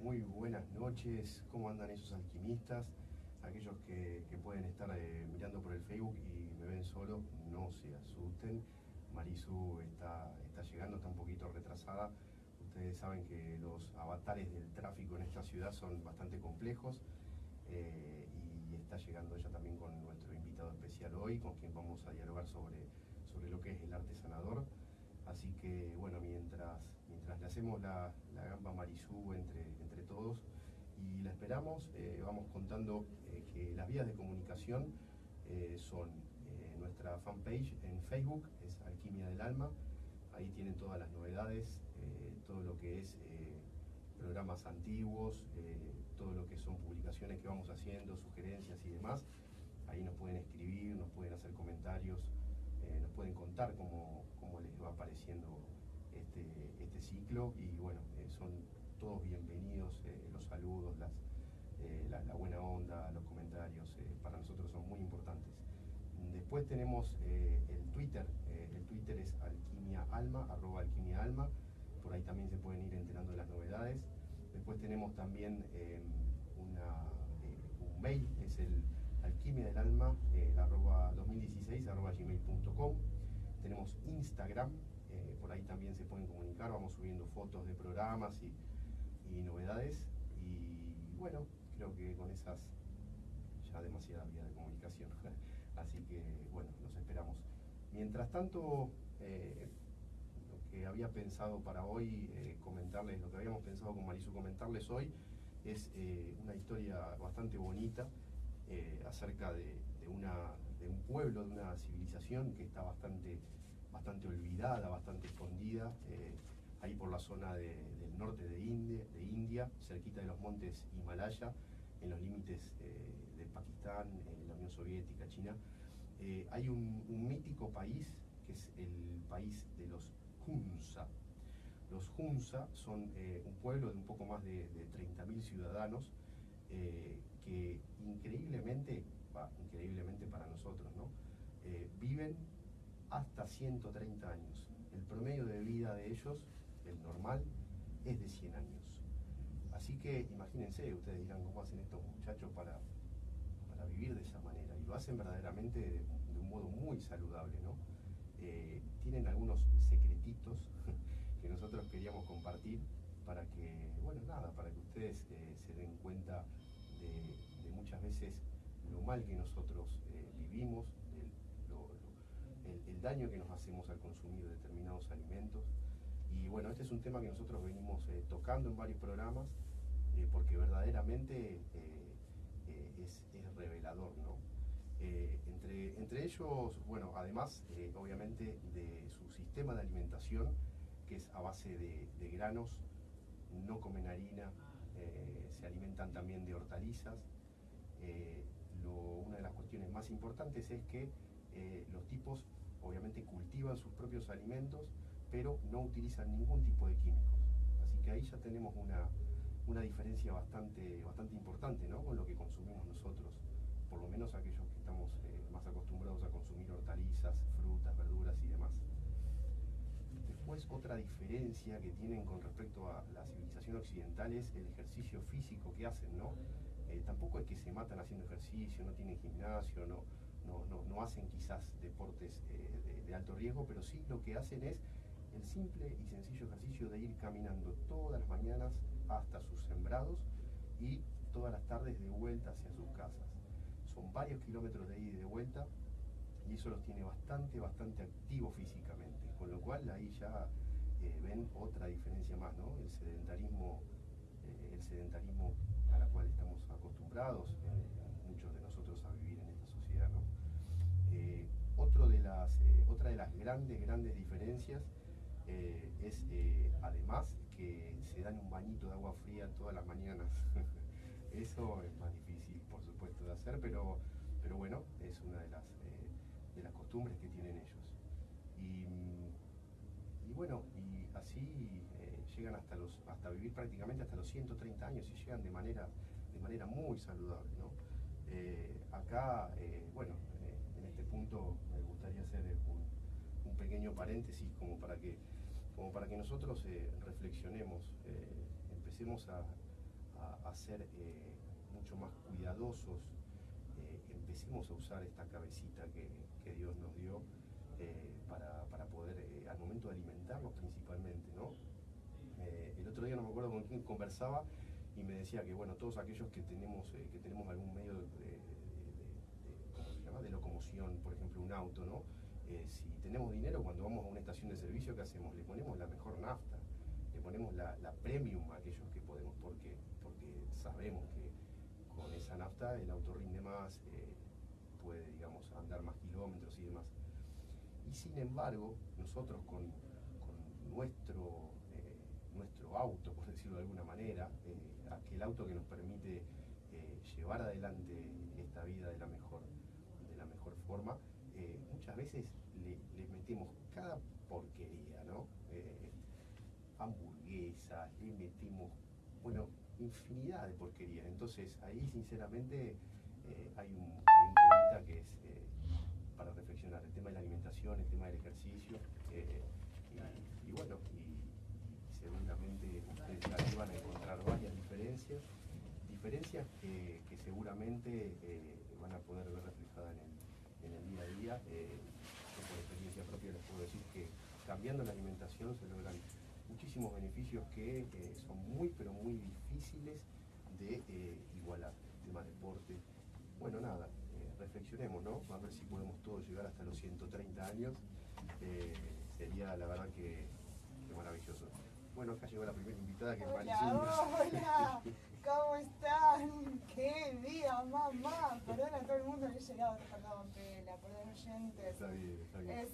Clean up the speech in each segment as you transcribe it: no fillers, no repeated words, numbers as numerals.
muy buenas noches. ¿Cómo andan esos alquimistas? Aquellos que pueden estar mirando por el Facebook y me ven solo, no se asusten. Marisu está llegando, está un poquito retrasada. Ustedes saben que los avatares del tráfico en esta ciudad son bastante complejos y está llegando ella también con nuestro invitado especial hoy, con quien vamos a dialogar sobre lo que es el arte sanador. Así que bueno, mientras le hacemos la gamba a Marisu entre todos y la esperamos, vamos contando que las vías de comunicación son nuestra fanpage en Facebook, es Alquimia del Alma. Ahí tienen todas las novedades, todo lo que es programas antiguos, todo lo que son publicaciones que vamos haciendo, sugerencias y demás. Ahí nos pueden escribir, nos pueden hacer comentarios, nos pueden contar cómo les va apareciendo este ciclo y bueno, son todos bienvenidos, los saludos, la buena onda, los comentarios, para nosotros son muy importantes. Después tenemos el Twitter es Alquimia Alma, @alquimiaalma, por ahí también se pueden ir enterando de las novedades. Después tenemos también un mail, es el alquimiadelalma, @2016 @gmail.com. Tenemos Instagram, por ahí también se pueden comunicar, vamos subiendo fotos de programas y novedades. Y bueno, creo que con esas ya demasiada vía de comunicación. Así que bueno, los esperamos. Mientras tanto, lo que había pensado para hoy comentarles, lo que habíamos pensado con Marisu comentarles hoy, es una historia bastante bonita acerca de un pueblo, de una civilización que está bastante olvidada, bastante escondida, ahí por la zona del norte de India, cerquita de los montes Himalaya, en los límites de Pakistán, la Unión Soviética, China. Hay un mítico país que es el país de los Hunza. Los Hunza son un pueblo de un poco más de 30.000 ciudadanos que increíblemente para nosotros, ¿no? Viven hasta 130 años. El promedio de vida de ellos, el normal, es de 100 años. Así que imagínense, ustedes dirán cómo hacen estos muchachos para vivir de esa manera, y lo hacen verdaderamente de un modo muy saludable, ¿no? Tienen algunos secretitos que nosotros queríamos compartir para que, bueno, nada, para que ustedes se den cuenta de muchas veces lo mal que nosotros vivimos, el daño que nos hacemos al consumir determinados alimentos. Y bueno, este es un tema que nosotros venimos tocando en varios programas porque verdaderamente es revelador, ¿no? Entre ellos, bueno, además obviamente de su sistema de alimentación, que es a base de granos, no comen harina, se alimentan también de hortalizas. Una de las cuestiones más importantes es que los tipos obviamente cultivan sus propios alimentos, pero no utilizan ningún tipo de químicos. Así que ahí ya tenemos una diferencia bastante importante, ¿no?, con lo que consumimos nosotros, por lo menos aquellos que estamos más acostumbrados a consumir hortalizas, frutas, verduras y demás. Después, otra diferencia que tienen con respecto a la civilización occidental es el ejercicio físico que hacen, ¿no? Tampoco es que se matan haciendo ejercicio, no tienen gimnasio, no hacen quizás deportes de alto riesgo, pero sí lo que hacen es el simple y sencillo ejercicio de ir caminando todas las mañanas hasta sus sembrados y todas las tardes de vuelta hacia sus casas. Son varios kilómetros de ida y de vuelta, y eso los tiene bastante activos físicamente, con lo cual ahí ya ven otra diferencia más, ¿no? El sedentarismo a la cual estamos acostumbrados muchos de nosotros a vivir en esta sociedad, ¿no? Otra de las grandes diferencias es además que se dan un bañito de agua fría todas las mañanas. Eso es más difícil, por supuesto, de hacer, pero bueno, es una de las costumbres que tienen ellos. Y bueno, y así llegan hasta vivir prácticamente hasta los 130 años y llegan de manera muy saludable, ¿no? Acá, bueno, en este punto me gustaría hacer un pequeño paréntesis como para que nosotros reflexionemos, empecemos ser mucho más cuidadosos, empecemos a usar esta cabecita que Dios nos dio para poder, al momento de alimentarnos principalmente, ¿no? El otro día no me acuerdo con quién conversaba y me decía que, bueno, todos aquellos que tenemos algún medio ¿cómo se llama?, de locomoción, por ejemplo un auto, ¿no? Si tenemos dinero, cuando vamos a una estación de servicio, ¿qué hacemos? Le ponemos la mejor nafta, le ponemos la premium a aquellos que podemos, porque sabemos que con esa nafta el auto rinde más, puede, digamos, andar más kilómetros y demás. Y sin embargo, nosotros con nuestro auto, por decirlo de alguna manera, aquel auto que nos permite llevar adelante esta vida de la mejor forma, muchas veces le metemos cada porquería, ¿no? Hamburguesas, le metemos, bueno, infinidad de porquerías. Entonces ahí sinceramente hay un temita que es para reflexionar, el tema de la alimentación, el tema del ejercicio, y bueno, y seguramente ustedes ahí van a encontrar varias diferencias que seguramente van a poder ver reflejadas en el día a día. Yo por experiencia propia les puedo decir que cambiando la alimentación se logran muchísimos beneficios que son muy pero muy difíciles de igualar. El tema deporte, bueno, nada, reflexionemos, ¿no? A ver si podemos todos llegar hasta los 130 años. Sería la verdad que maravilloso. Bueno, acá llegó la primera invitada, que es Maricina. Hola, ¿cómo están? ¡Qué día, mamá! Perdón a todo el mundo que he llegado recortado en pela, perdón oyentes. Está bien, está bien. Es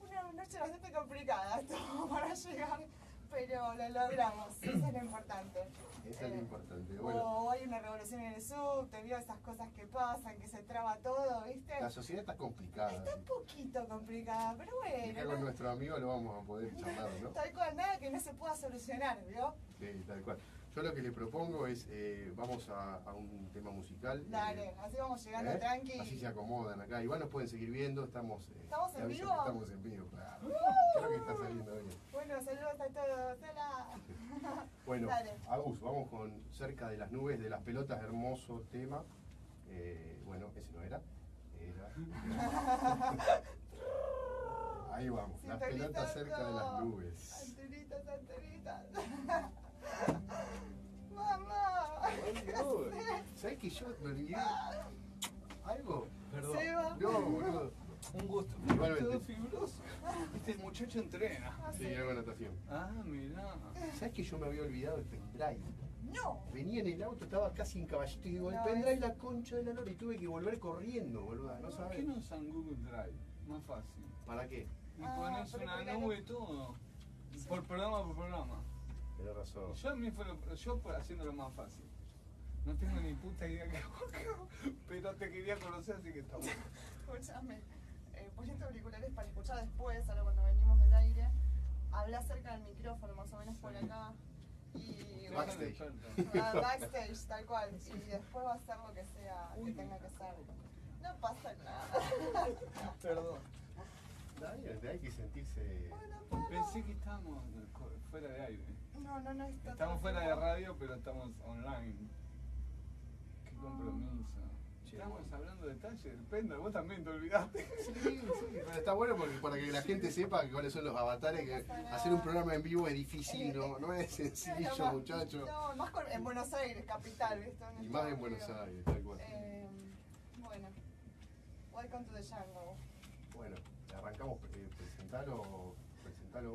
una noche bastante complicada esto para llegar, pero lo logramos, eso es lo importante. Eso es lo importante. Bueno, Hay una revolución en el subte, vio esas cosas que pasan, que se traba todo, ¿viste? la sociedad está complicada. Está un poquito complicada, pero Y acá bueno. con nuestro amigo lo vamos a poder charlar, ¿no? Tal cual, nada que no se pueda solucionar, ¿vio? Sí, tal cual. Yo lo que le propongo es, vamos a un tema musical. Dale, así vamos llegando tranqui. Así se acomodan acá. Igual nos pueden seguir viendo, estamos en vivo. Estamos en vivo, claro. Creo que está saliendo bien. Bueno, saludos a todos. Hola. Bueno, Dale. Agus, vamos con Cerca de las Nubes, de las Pelotas, hermoso tema. Bueno, ese no era. Ahí vamos, las pelotas cerca de las nubes. Antenitas, antenitas. Mamá. ¿Sabes que yo me olvidé algo? Perdón. Seba. No, boludo. Un gusto. Igualmente. Todo fibroso. Este muchacho entrena. Sí, hago natación. Ah, mirá. ¿Sabes que yo me había olvidado el pendrive? No. Venía en el auto, estaba casi en caballito y digo, el No, pendrive, la concha de la lora, y tuve que volver corriendo, boluda, ¿no ¿Por sabes? qué no usan Google Drive? Más fácil. ¿Para qué? Y Ah, pones pero una porque nube y todo. Por programa. Tenés razón. Yo a mí yo por haciéndolo más fácil. No tengo ni puta idea qué hago, pero te quería conocer, así que está bueno. Escúchame. Ponete auriculares para escuchar después, ahora cuando venimos del aire. Habla cerca del micrófono, más o menos por acá. Y Backstage. backstage, tal cual. Y después va a ser lo que sea que tenga que ser. No pasa nada. Perdón. Hay que sentirse... Bueno, para. Pensé que estábamos fuera de aire. No, está Estamos todo fuera de bien. radio, pero estamos online. Qué compromiso. Che, Estamos bueno. hablando de detalles del pendrive, vos también te olvidaste. Sí, pero está bueno porque para que la gente sepa cuáles son los avatares, que hacer un programa en vivo es difícil, no es sencillo, muchachos. No, más en Buenos Aires, capital, ¿viste? Y más en Buenos Aires, tal cual. Bueno, welcome to the jungle. Bueno, arrancamos, presentalo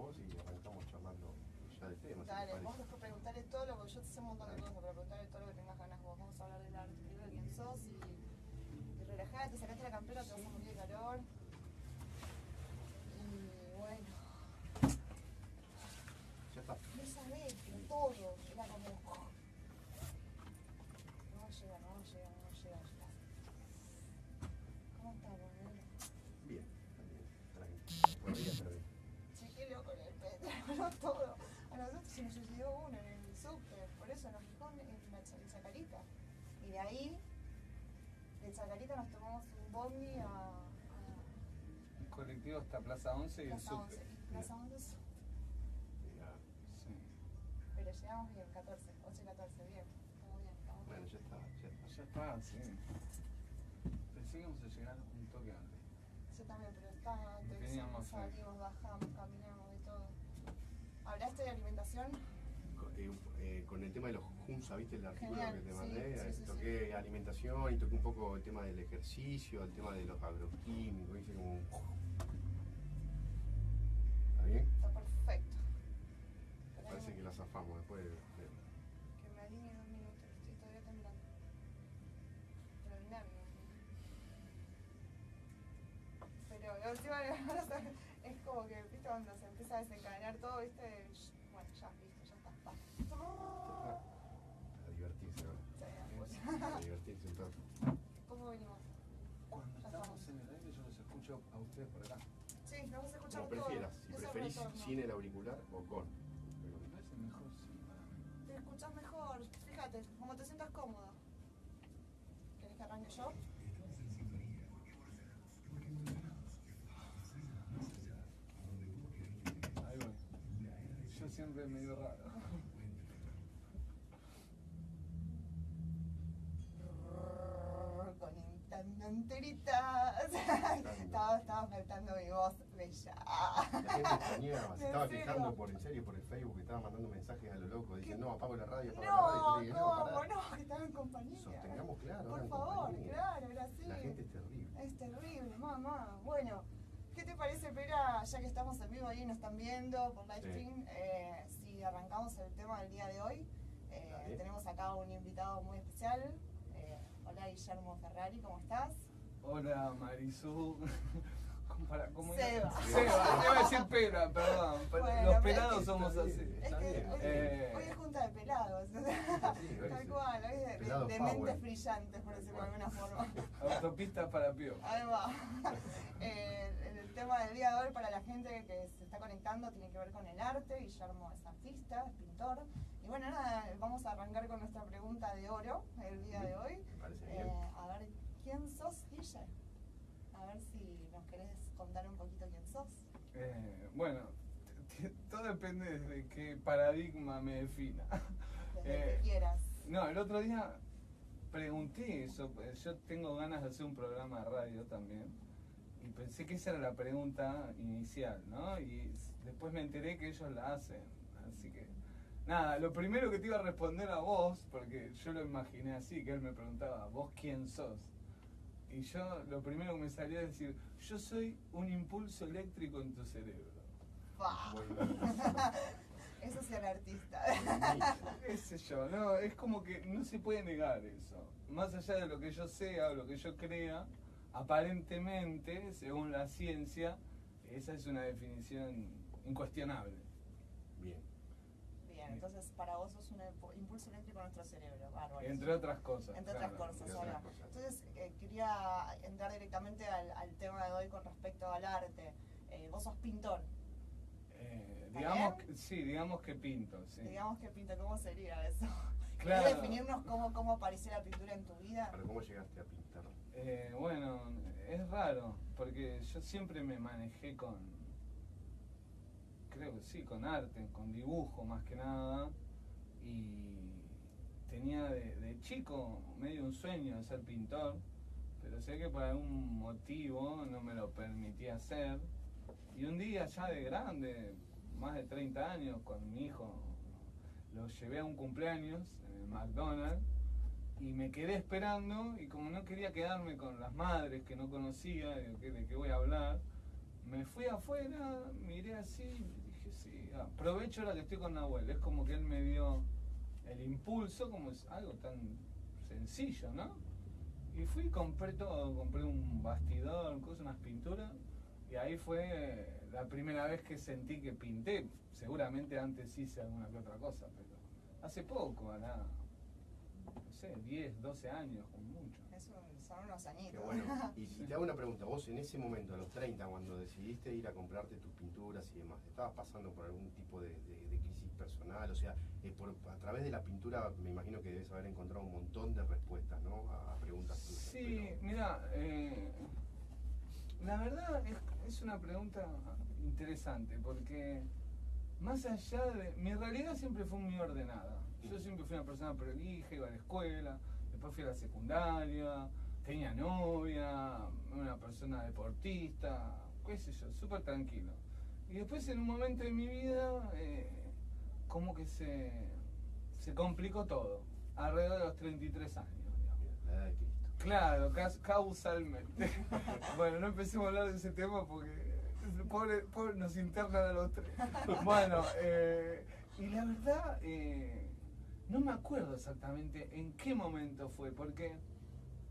vos y arrancamos charlando ya de temas. Dale, ¿te vos parece? después preguntarle todo lo que yo te sé un montón de cosas, pero preguntarle todo lo que tengas ganas vos. Vamos a hablar del arte, de quién sos y relajate, sacate la campera, te vas a morir de calor. Y bueno, Ya está. no sabés, pero todo, era como. No va a llegar. ¿Cómo estás, boludo? Bien, tranquilo. Por ahí está bien. Che, qué loco el pedro, todo. A nosotros se nos suicidó uno en el subte, por eso nos fijó en Chacarita. Y de ahí, de Chacarita nos tomamos un bondi a El colectivo hasta Plaza 11 y el Plaza subte. 11. Plaza 11 subte. Mirá. Sí. Pero llegamos bien, 14, 8 y 14, bien. Estamos bien, estamos Ah, sí. Pensé que íbamos a llegar un toque antes. Yo también, pero está, Tenía más fe. salimos, bajamos, caminamos, de todo. ¿Hablaste de alimentación? Con el tema de los Junza, ¿viste el artículo Genial, que te sí, mandé? sí, Toqué alimentación y toqué un poco el tema del ejercicio, el tema de los agroquímicos, hice como ¿está bien? Está perfecto. Parece que la zafamos después de... Que me alinee 2 minutos, estoy todavía temblando. Pero el nervio. Pero encima es como que, viste, cuando se empieza a desencadenar todo, viste, bueno, ya, listo, ya está, va. A divertirse, ¿no? A divertirse un rato. ¿Cómo venimos? Cuando Ya estamos estamos. en el aire yo los escucho a ustedes por acá. Sí, nos vas a escuchar Como todo. prefieras, si Es el preferís retorno. sin el auricular o con. Me parece mejor sí para mí. Te escuchás mejor, fíjate, como te sientas cómodo. ¿Querés que arranque yo? Ahí voy. Yo siempre medio raro. Con enteritas. Estaba faltando mi voz bella. La gente extrañaba, se estaba ¿En serio? quejando en serio por el Facebook, que estaba mandando mensajes a lo loco. Dicen, ¿Qué? no, apago la radio, apago No, la radio. Yo le dije, no, pará. no, que estaba en compañía. Sostengamos claro, Por ahora en favor, compañía. claro, era así. La gente es terrible. Es terrible, mamá. Bueno, ¿qué te parece, Pera? Ya que estamos en vivo ahí y nos están viendo por live Sí. stream, si arrancamos el tema del día de hoy. Dale. Tenemos acá un invitado muy especial. Hola, Guillermo Ferrari, ¿cómo estás? Hola Marisol. ¿Cómo Seba. Seba, iba a decir pera, perdón. Bueno, Los pero pelados es que somos está así. bien. Es Está que bien. hoy es junta de pelados. Sí, Tal hoy cual, hoy es pelado de power. mentes brillantes, por decirlo de alguna forma. Autopistas para Pío. Ahí va. El tema del día de hoy para la gente que se está conectando tiene que ver con el arte. Guillermo es artista, es pintor. Y bueno, nada, vamos a arrancar con nuestra pregunta de oro el día de hoy. Me parece bien. A ver, ¿quién sos, Guille? A ver si nos querés contar un poquito quién sos. Bueno, todo depende de qué paradigma me defina. Desde que quieras. No, el otro día pregunté eso, pues, yo tengo ganas de hacer un programa de radio también y pensé que esa era la pregunta inicial, ¿no? Y después me enteré que ellos la hacen, así que nada, lo primero que te iba a responder a vos, porque yo lo imaginé así, que él me preguntaba, ¿vos quién sos? Y yo lo primero que me salió es decir, yo soy un impulso eléctrico en tu cerebro. ¡Fua! Buenísimo. Eso es ser artista. Buenísimo. Qué sé yo, no, es como que no se puede negar eso. Más allá de lo que yo sea o lo que yo crea, aparentemente, según la ciencia, esa es una definición incuestionable. Bien. Bien, entonces para vos sos un impulso eléctrico en nuestro cerebro. Bárbaro. Entre otras cosas. Entre otras claro. cosas, entre ahora. otras cosas. Entonces quería entrar directamente al tema de hoy con respecto al arte. Vos sos pintor. Digamos bien? que, sí, digamos que pinto, sí. Digamos que pinta, ¿cómo sería eso? Claro. ¿Querés definirnos cómo apareció la pintura en tu vida? Pero ¿cómo llegaste a pintar? Bueno, es raro, porque yo siempre me manejé creo que sí, con arte, con dibujo más que nada, y tenía de chico medio un sueño de ser pintor, pero sé que por algún motivo no me lo permitía hacer, y un día ya de grande, más de 30 años, con mi hijo, lo llevé a un cumpleaños en el McDonald's, y me quedé esperando, y como no quería quedarme con las madres que no conocía, de qué voy a hablar, me fui afuera, miré así, y dije, sí, aprovecho ahora que estoy con Nahuel, es como que él me dio el impulso, como es algo tan sencillo, ¿no? Y fui y compré todo, compré un bastidor, unas pinturas, y ahí fue la primera vez que sentí que pinté. Seguramente antes hice alguna que otra cosa, pero hace poco, no sé, 10, 12 años, con mucho. Son unos añitos. Qué bueno. Y te hago una pregunta, vos en ese momento, a los 30, cuando decidiste ir a comprarte tus pinturas y demás, ¿estabas pasando por algún tipo de crisis personal? O sea, a través de la pintura me imagino que debes haber encontrado un montón de respuestas, ¿no? A preguntas tuyas. Sí, pero- mira, la verdad es una pregunta interesante, porque más allá de... Mi realidad siempre fue muy ordenada. Yo siempre fui una persona prolija, iba a la escuela, Después fui a la secundaria, tenía novia, una persona deportista, qué sé yo, súper tranquilo. Y después en un momento de mi vida, como que se complicó todo, alrededor de los 33 años, digamos. La edad de Cristo. Claro, causalmente. Bueno, no empecemos a hablar de ese tema porque pobre nos internan a los tres. Bueno, y la verdad, no me acuerdo exactamente en qué momento fue, porque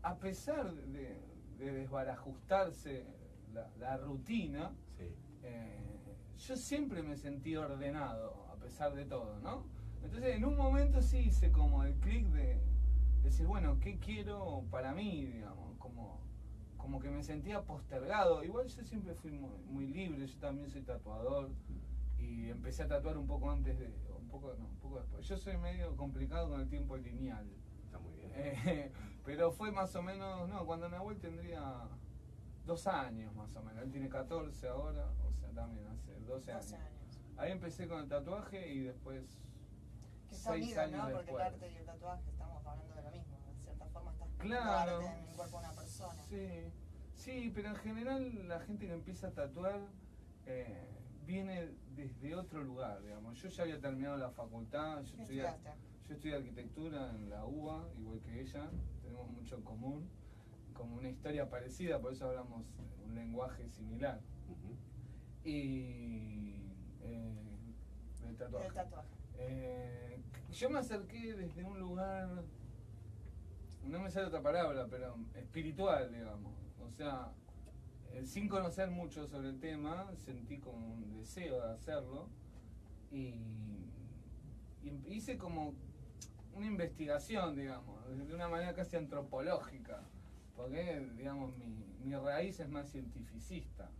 a pesar de desbarajustarse la rutina, Sí. yo siempre me sentí ordenado, a pesar de todo, ¿no? Entonces, en un momento sí hice como el clic de decir, bueno, ¿qué quiero para mí, digamos? Como que me sentía postergado. Igual yo siempre fui muy libre, yo también soy tatuador y empecé a tatuar un poco antes de, un poco después. Yo soy medio complicado con el tiempo lineal. Está muy bien. Pero fue más o menos, no, cuando Nahuel tendría 2 años más o menos. Él tiene 14 ahora, o sea, también hace 12 años. Ahí empecé con el tatuaje y después Que está 6 unido, años ¿no? Porque después. el arte y el tatuaje estamos hablando de lo mismo. De cierta forma estás poniendo Claro. arte en el cuerpo de una persona. Sí, pero en general la gente que empieza a tatuar viene desde otro lugar, digamos. Yo ya había terminado la facultad, ¿Qué estudiaste? yo estudié arquitectura en la UBA, igual que ella, tenemos mucho en común, como una historia parecida, por eso hablamos un lenguaje similar. Ujú. Y del tatuaje. Del tatuaje. Yo me acerqué desde un lugar, no me sale otra palabra, pero espiritual, digamos. O sea, sin conocer mucho sobre el tema, sentí como un deseo de hacerlo y hice como una investigación, digamos, de una manera casi antropológica, porque, digamos, mi raíz es más cientificista.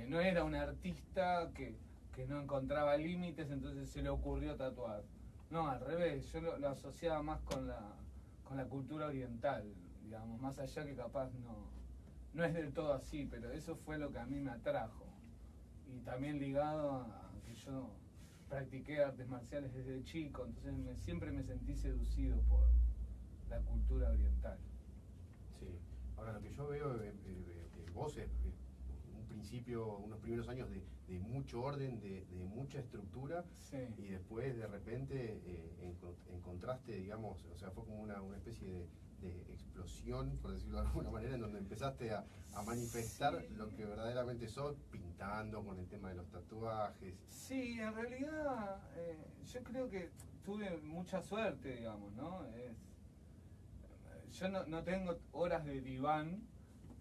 No era un artista que no encontraba límites, entonces se le ocurrió tatuar. No, al revés, yo lo asociaba más con la cultura oriental, digamos, más allá que capaz no es del todo así, pero eso fue lo que a mí me atrajo. Y también ligado a que yo practiqué artes marciales desde chico, entonces siempre me sentí seducido por la cultura oriental. Sí. Ahora, lo que yo veo vos es un principio, unos primeros años de mucho orden, de mucha estructura, Sí. y después de repente encontraste, digamos, o sea, fue como una especie de explosión, por decirlo de alguna manera, en donde empezaste a manifestar Sí. lo que verdaderamente sos, pintando con el tema de los tatuajes. Sí, en realidad yo creo que tuve mucha suerte, digamos, ¿no? Yo no tengo horas de diván,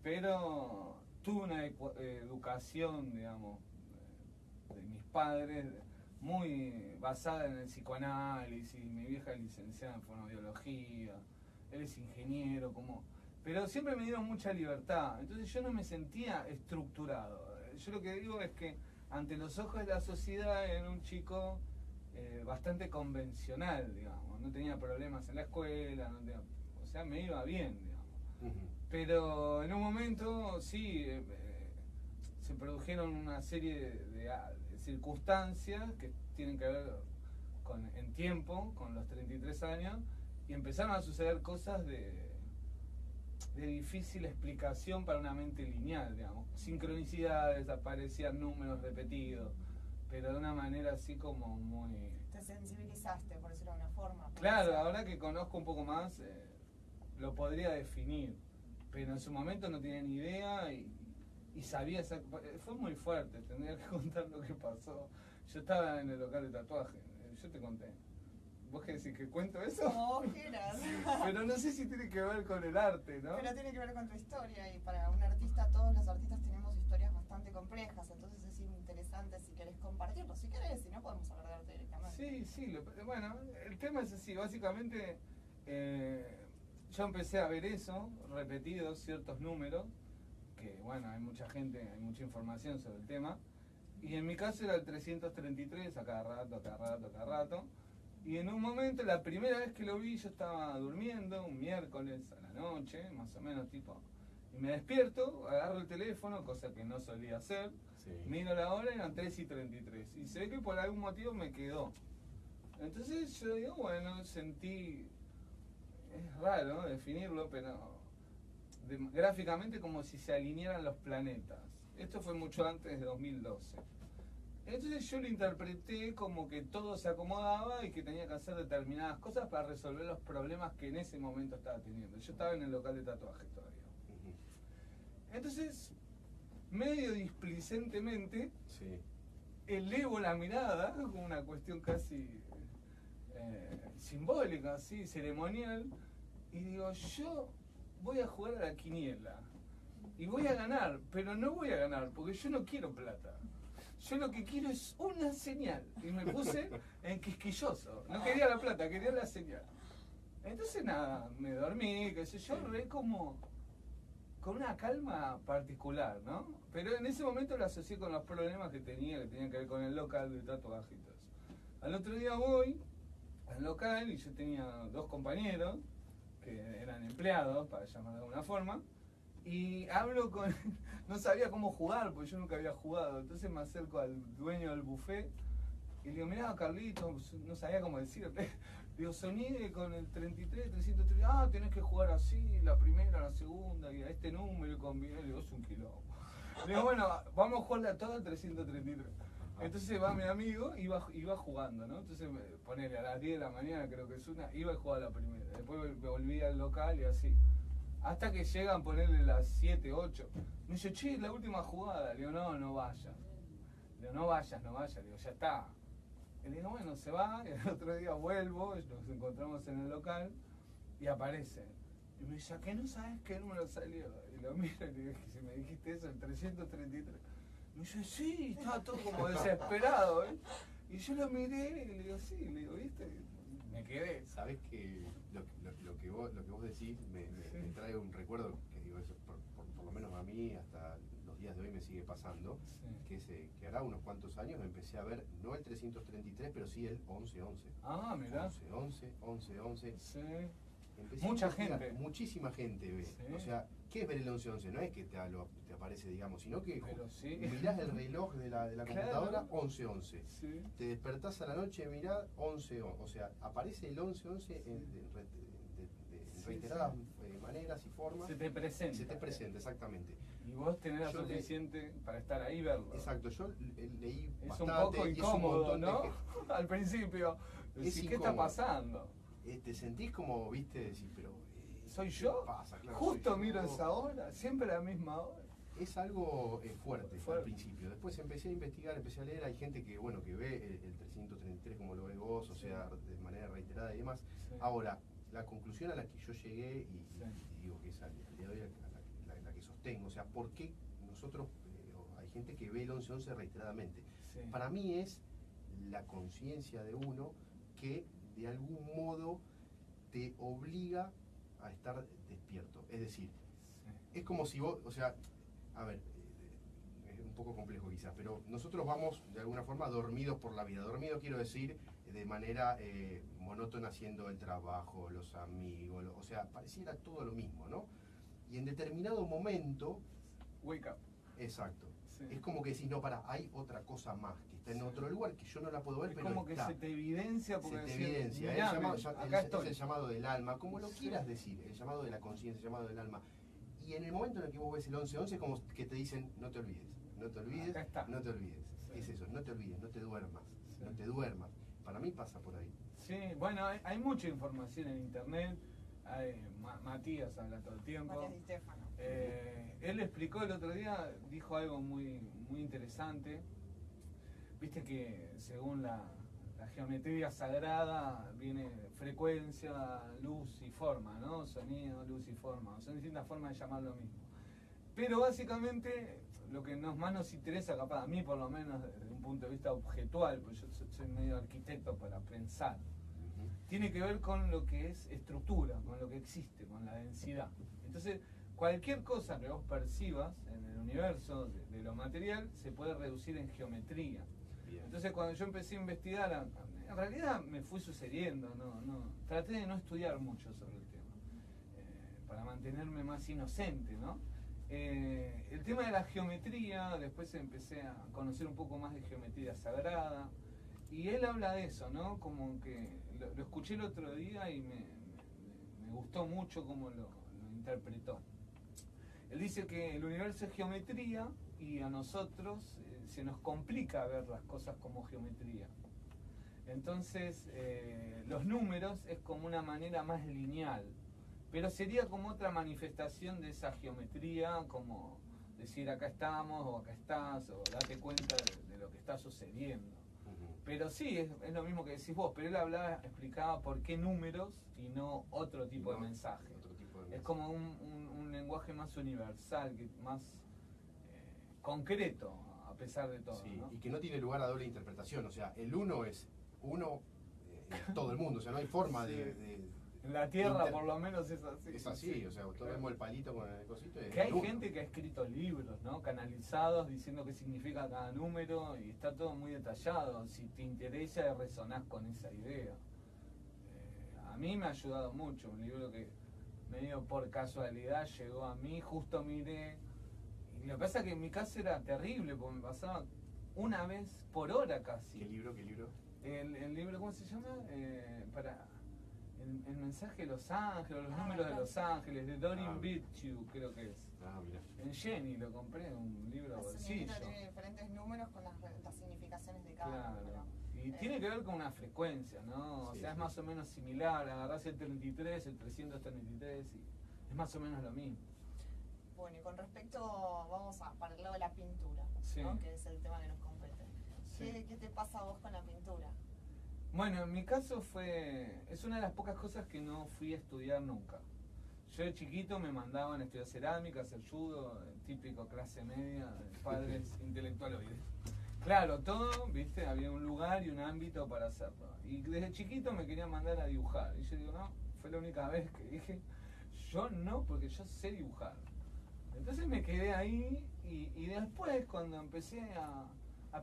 pero tuve una educación, digamos, de mis padres muy basada en el psicoanálisis. Mi vieja es licenciada en fonoaudiología, él es ingeniero, pero siempre me dieron mucha libertad, entonces yo no me sentía estructurado. Yo lo que digo es que ante los ojos de la sociedad era un chico bastante convencional, digamos, no tenía problemas en la escuela, o sea, me iba bien, digamos. Ujú. Pero en un momento sí se produjeron una serie de circunstancias que tienen que ver en tiempo, con los 33 años, y empezaron a suceder cosas de difícil explicación para una mente lineal, digamos. Sincronicidades, aparecían números repetidos, pero de una manera así como muy... Te sensibilizaste, por decirlo de alguna forma. Claro, ahora que conozco un poco más, lo podría definir, pero en su momento no tenía ni idea y sabía fue muy fuerte, tendría que contar lo que pasó. Yo estaba en el local de tatuaje, yo te conté. ¿Vos qué decís, que cuento eso? Como vos quieras. Pero no sé si tiene que ver con el arte, ¿no? Pero tiene que ver con tu historia, y para un artista, todos los artistas tenemos historias bastante complejas, entonces es interesante si querés compartirlo. Si querés, si no, podemos hablar de arte directamente. Sí, bueno, el tema es así, básicamente yo empecé a ver eso, repetidos ciertos números, que bueno, hay mucha gente, hay mucha información sobre el tema, y en mi caso era el 333, a cada rato, y en un momento, la primera vez que lo vi, yo estaba durmiendo, un miércoles a la noche, más o menos tipo, y me despierto, agarro el teléfono, cosa que no solía hacer, Sí. miro la hora, eran 3:33, y se ve que por algún motivo me quedó. Entonces yo digo, bueno, sentí, es raro definirlo, pero gráficamente como si se alinearan los planetas. Esto fue mucho antes de 2012. Entonces yo lo interpreté como que todo se acomodaba y que tenía que hacer determinadas cosas para resolver los problemas que en ese momento estaba teniendo. Yo estaba en el local de tatuajes todavía. Entonces, medio displicentemente, Sí. elevo la mirada, como una cuestión casi simbólica, así, ceremonial, y digo, yo voy a jugar a la quiniela y voy a ganar, pero no voy a ganar porque yo no quiero plata. Yo lo que quiero es una señal. Y me puse en quisquilloso. No quería la plata, quería la señal. Entonces nada, me dormí, qué sé yo, re como con una calma particular, ¿no? Pero en ese momento lo asocié con los problemas que tenían que ver con el local de tatuajitos. Al otro día voy al local y yo tenía 2 compañeros que eran empleados, para llamar de alguna forma, y hablo con... No sabía cómo jugar, porque yo nunca había jugado. Entonces me acerco al dueño del buffet y le digo, mirá, Carlitos, no sabía cómo decirle. Digo, soñé con el 33, 303. Ah, tenés que jugar así, la primera, la segunda, y a este número y combiné. Le digo, es un quilombo. Le digo, bueno, vamos a jugarle a todo el 333. Entonces va mi amigo y iba jugando, ¿no? Entonces ponele a las 10 de la mañana, creo que es una, iba a jugar la primera. Después me volví al local y así. Hasta que llegan a ponerle las 7, 8. Me dice, che, la última jugada. Le digo, no vayas. Le digo, no vayas. Le digo, ya está. Y le digo, bueno, se va. Y el otro día vuelvo, nos encontramos en el local y aparece. Y me dice, ¿a qué no sabes qué número salió? Y lo miro y le digo, si me dijiste eso, el 333. Me dice, sí, estaba todo como desesperado, ¿eh? Y yo lo miré y le digo, sí, le digo, ¿viste? Me quedé. Sabés que lo que vos decís me trae un recuerdo que digo, eso por lo menos a mí hasta los días de hoy me sigue pasando, Sí. que hará unos cuantos años empecé a ver, no el 333, pero sí el 1111. Ah, mirá. 1111. Sí. Empecé Mucha a investigar, gente. Muchísima gente ve. Sí. O sea, ¿qué es ver el 1111? No es que te aparece, digamos, sino que Pero sí. mirás el reloj de la Claro. computadora 1111. Sí. Te despertás a la noche, mirá 1111. O sea, aparece el 1111 en Sí, reiteradas sí. Maneras y formas. Se te presenta. Se te presenta, exactamente. Y vos tenés la Yo suficiente para estar ahí y verlo. Exacto, yo leí Es bastante. un poco y es un incómodo, montón de ¿no? gente. Al principio. Es Decís, ¿qué está incómodo. pasando? Te sentís como, viste, decís, pero... ¿Soy ¿qué yo? pasa? Claro, Justo soy yo. miro esa hora, siempre a la misma hora. Es algo fuerte al Fuerte. principio. Después empecé a investigar, empecé a leer. Hay gente que, bueno, que ve el 333 como lo ves vos, o Sí. sea, de manera reiterada y demás. Sí. Ahora, la conclusión a la que yo llegué, y Sí. digo que es al día de hoy la que sostengo, o sea, ¿por qué nosotros, hay gente que ve el 1111 reiteradamente? Sí. Para mí es la conciencia de uno que de algún modo te obliga a estar despierto. Es decir, Sí. es como si vos, o sea, a ver, es un poco complejo quizás, pero nosotros vamos de alguna forma dormidos por la vida. Dormido quiero decir de manera monótona, haciendo el trabajo, los amigos, o sea, pareciera todo lo mismo, ¿no? Y en determinado momento, Wake up. exacto, Sí. es como que decís, no, para, hay otra cosa más, que está en Sí. otro lugar, que yo no la puedo ver, Es pero como que está. se te evidencia porque Se te decís, evidencia, "Mirá, el llamado, acá es estoy". el llamado del alma, como lo Sí. quieras decir, el llamado de la conciencia, el llamado del alma. Y en el momento en el que vos ves el 1111 es como que te dicen, no te olvides, no te olvides, Acá está. no te olvides. Sí. Es eso, no te olvides, no te duermas, Sí. no te duermas. Para mí pasa por ahí. Sí, bueno, hay mucha información en internet. Matías habla todo el tiempo. Matías Di Stefano. Él explicó el otro día, dijo algo muy interesante. Viste que según la geometría sagrada viene frecuencia, luz y forma, ¿no? Sonido, luz y forma. Son distintas formas de llamar lo mismo. Pero básicamente lo que más nos interesa, capaz a mí por lo menos desde un punto de vista objetual, porque yo soy medio arquitecto para pensar, tiene que ver con lo que es estructura, con lo que existe, con la densidad. Entonces, cualquier cosa que vos percibas en el universo de lo material se puede reducir en geometría. Bien. Entonces, cuando yo empecé a investigar, en realidad me fui sucediendo, traté de no estudiar mucho sobre el tema, para mantenerme más inocente, ¿no? El tema de la geometría, después empecé a conocer un poco más de geometría sagrada, y él habla de eso, ¿no? Como que lo escuché el otro día y me gustó mucho cómo lo interpretó. Él dice que el universo es geometría y a nosotros se nos complica ver las cosas como geometría. Entonces, los números es como una manera más lineal, pero sería como otra manifestación de esa geometría, como decir acá estamos o acá estás, o date cuenta de lo que está sucediendo. Pero sí, es lo mismo que decís vos, pero él explicaba por qué números y no otro tipo de mensaje. Es como un lenguaje más universal, más concreto, a pesar de todo. Sí, ¿no? y que no tiene lugar a doble interpretación, o sea, el uno es uno en todo el mundo, o sea, no hay forma Sí. de En la Tierra por lo menos es así. Es así, sí. o sea, todos vemos el palito con el cosito. Que hay gente que ha escrito libros, ¿no? Canalizados, diciendo qué significa cada número, y está todo muy detallado. Si te interesa, resonás con esa idea. A mí me ha ayudado mucho, un libro que medio por casualidad llegó a mí, justo miré. Y lo que pasa es que en mi caso era terrible, porque me pasaba una vez por hora casi. ¿Qué libro? El libro, ¿cómo se llama? El mensaje de Los Ángeles, los números de Los Ángeles, de Doreen Virtue, creo que es. Mira. En Jenny lo compré, un libro bolsillo. Tiene diferentes números con las significaciones de cada número. Claro. Y tiene que ver con una frecuencia, ¿no? O sea, es más o menos similar. Agarrás el 33, el 333 y es más o menos lo mismo. Bueno, y con respecto, vamos para el lado de la pintura, Sí. ¿no? Que es el tema que nos compete. Sí. ¿Qué te pasa a vos con la pintura? Bueno, en mi caso es una de las pocas cosas que no fui a estudiar nunca. Yo de chiquito me mandaban a estudiar cerámica, hacer judo, típico clase media, padres intelectualoides. Claro, todo, viste, había un lugar y un ámbito para hacerlo. Y desde chiquito me querían mandar a dibujar. Y yo digo, no, fue la única vez que dije, yo no, porque yo sé dibujar. Entonces me quedé ahí y después cuando empecé a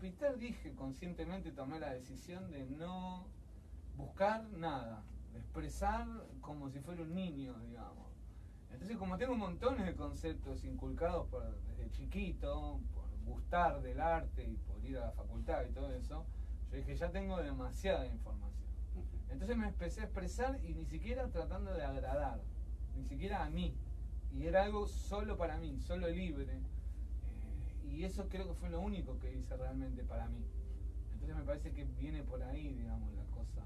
pintar dije, conscientemente tomé la decisión de no buscar nada, de expresar como si fuera un niño, digamos. Entonces como tengo montones de conceptos inculcados desde chiquito, por gustar del arte y por ir a la facultad y todo eso, yo dije, ya tengo demasiada información. Entonces me empecé a expresar y ni siquiera tratando de agradar, ni siquiera a mí. Y era algo solo para mí, solo libre. Y eso creo que fue lo único que hice realmente para mí. Entonces me parece que viene por ahí, digamos, la cosa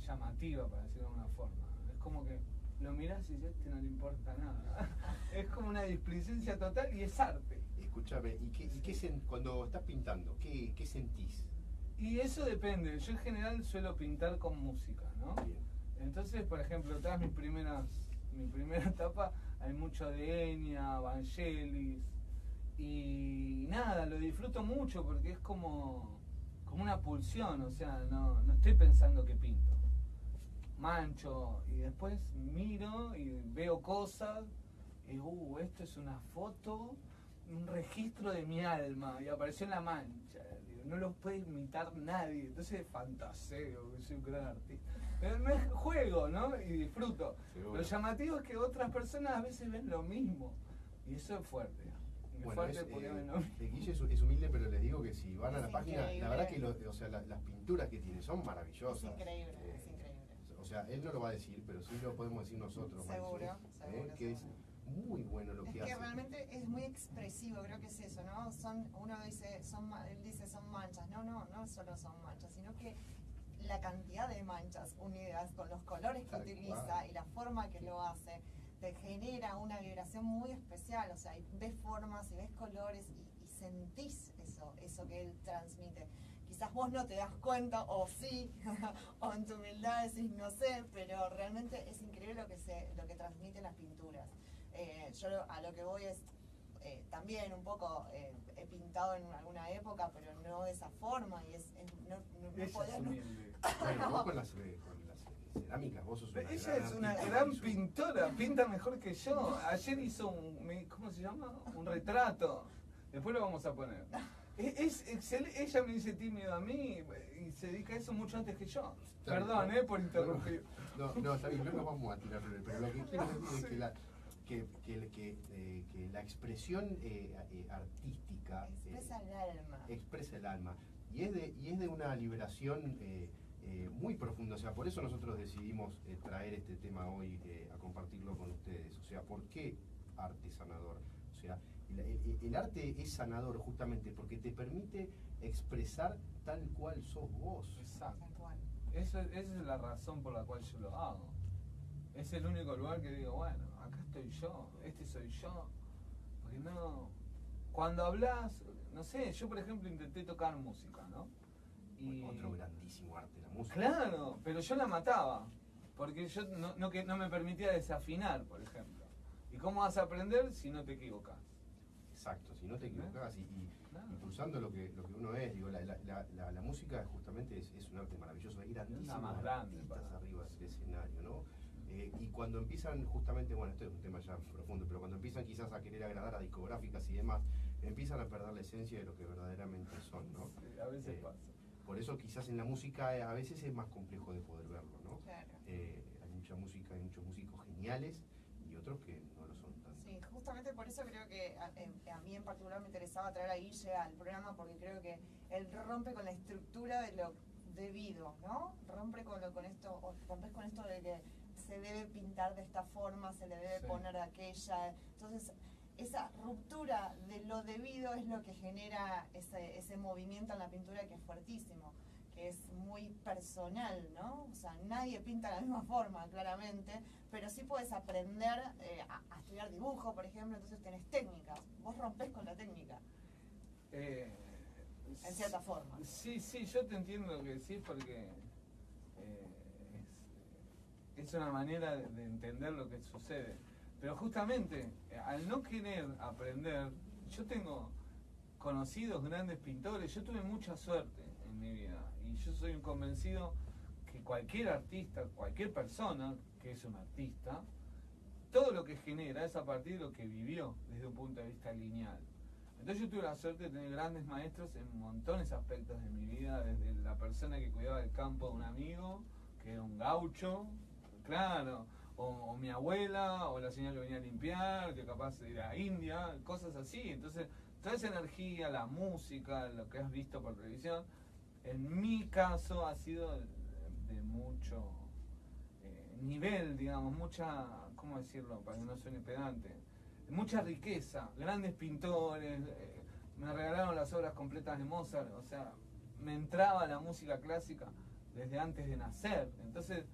llamativa, para decirlo de alguna forma. Es como que lo mirás y dices, no le importa nada. Es como una displicencia total y es arte. Escúchame, cuando estás pintando, ¿qué sentís? Y eso depende. Yo en general suelo pintar con música, ¿no? Bien. Entonces, por ejemplo, todas mi primera etapa, hay mucho de Enya, Vangelis, y nada, lo disfruto mucho porque es como una pulsión, o sea, no estoy pensando que pinto. Mancho, y después miro y veo cosas, y esto es una foto, un registro de mi alma, y apareció en la mancha. Digo, no lo puede imitar nadie, entonces fantaseo, que soy un gran artista. Me juego, ¿no? Y disfruto. Seguro. Lo llamativo es que otras personas a veces ven lo mismo, y eso es fuerte. Bueno, Guille es humilde, pero les digo que si van a la página, la verdad que las pinturas que tiene son maravillosas. Es increíble, es increíble. O sea, él no lo va a decir, pero sí lo podemos decir nosotros. Seguro, seguro. Que es muy bueno lo que hace. Es que realmente es muy expresivo, creo que es eso, ¿no? Él dice son manchas. No solo son manchas, sino que la cantidad de manchas unidas con los colores que utiliza y la forma que lo hace, te genera una vibración muy especial, o sea, ves formas y ves colores y sentís eso que él transmite. Quizás vos no te das cuenta, o sí, o en tu humildad decís no sé, pero realmente es increíble lo que transmiten las pinturas. Yo a lo que voy es, también un poco he pintado en alguna época, pero no de esa forma, y no podía... Bueno, vos con las cerámicas, vos sos una Ella es una gran pintora, pinta mejor que yo. Ayer hizo ¿cómo se llama? Un retrato. Después lo vamos a poner. Es excelente. Ella me dice tímido a mí y se dedica a eso mucho antes que yo. Perdón, por interrumpir. No, está bien, no nos vamos a tirar, pero lo que quiero decir es que la expresión artística expresa el alma. Expresa el alma. Y es de una liberación muy profundo. O sea, por eso nosotros decidimos traer este tema hoy a compartirlo con ustedes. O sea, ¿por qué arte sanador? O sea, el arte es sanador justamente porque te permite expresar tal cual sos vos. Exacto. Tal cual. Esa es la razón por la cual yo lo hago. Es el único lugar que digo, bueno, acá estoy yo, este soy yo. Porque no. Cuando hablas, no sé, yo por ejemplo intenté tocar música, ¿no? Y Otro grandísimo arte, la música. claro, pero yo la mataba. Porque yo no me permitía desafinar, por ejemplo. ¿Y cómo vas a aprender si no te equivocas? Exacto, si no te equivocás Claro. impulsando lo que uno es, digo, la música justamente es un arte maravilloso, hay grandísimos la más grande, artistas para. arriba del escenario, ¿no? Y cuando empiezan justamente, bueno, esto es un tema ya profundo, pero cuando empiezan quizás a querer agradar a discográficas y demás, empiezan a perder la esencia de lo que verdaderamente son, ¿no? Sí, a veces pasa. Por eso quizás en la música a veces es más complejo de poder verlo, ¿no? Claro. Hay mucha música, hay muchos músicos geniales y otros que no lo son tanto. Sí, justamente por eso creo que a mí en particular me interesaba traer a Guille al programa, porque creo que él rompe con la estructura de lo debido, ¿no? Rompes con esto de que se debe pintar de esta forma, se le debe Sí. poner de aquella. Entonces, esa ruptura de lo debido es lo que genera ese movimiento en la pintura que es fuertísimo, que es muy personal, ¿no? O sea, nadie pinta de la misma forma, claramente, pero sí puedes aprender a estudiar dibujo, por ejemplo, entonces tenés técnicas. Vos rompés con la técnica, en cierta forma. Sí, yo te entiendo que sí, porque es una manera de entender lo que sucede. Pero justamente, al no querer aprender, yo tengo conocidos grandes pintores, yo tuve mucha suerte en mi vida y yo soy un convencido que cualquier artista, cualquier persona que es un artista, todo lo que genera es a partir de lo que vivió desde un punto de vista lineal. Entonces yo tuve la suerte de tener grandes maestros en montones de aspectos de mi vida, desde la persona que cuidaba el campo de un amigo, que era un gaucho, claro, o mi abuela, o la señora que venía a limpiar, que capaz era india, cosas así. Entonces, toda esa energía, la música, lo que has visto por televisión, en mi caso ha sido de mucho nivel, digamos, mucha, ¿cómo decirlo? Para que no suene pedante. Mucha riqueza, grandes pintores, me regalaron las obras completas de Mozart, o sea, me entraba la música clásica desde antes de nacer. Entonces,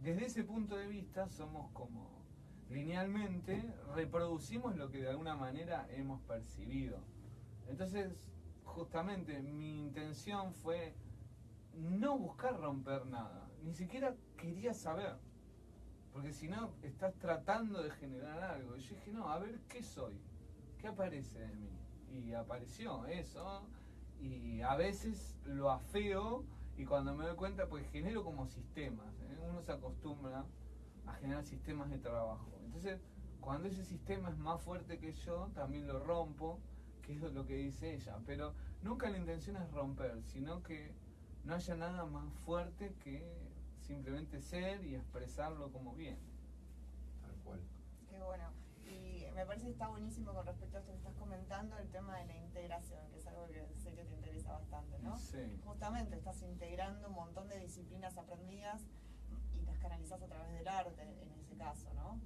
desde ese punto de vista somos como linealmente reproducimos lo que de alguna manera hemos percibido. Entonces, justamente mi intención fue no buscar romper nada, ni siquiera quería saber, porque si no estás tratando de generar algo. Y yo dije, no, a ver qué soy, qué aparece de mí. Y apareció eso, y a veces lo afeo, y cuando me doy cuenta, pues genero como sistemas, ¿eh? Uno se acostumbra a generar sistemas de trabajo. Entonces, cuando ese sistema es más fuerte que yo, también lo rompo, que es lo que dice ella. Pero nunca la intención es romper, sino que no haya nada más fuerte que simplemente ser y expresarlo como viene. Tal cual. Qué bueno. Y me parece que está buenísimo con respecto a esto que estás comentando, el tema de la integración, que es algo que sé que te interesa bastante, ¿no? Sí. Justamente estás integrando un montón de disciplinas aprendidas y las canalizás a través del arte, en ese caso, ¿no?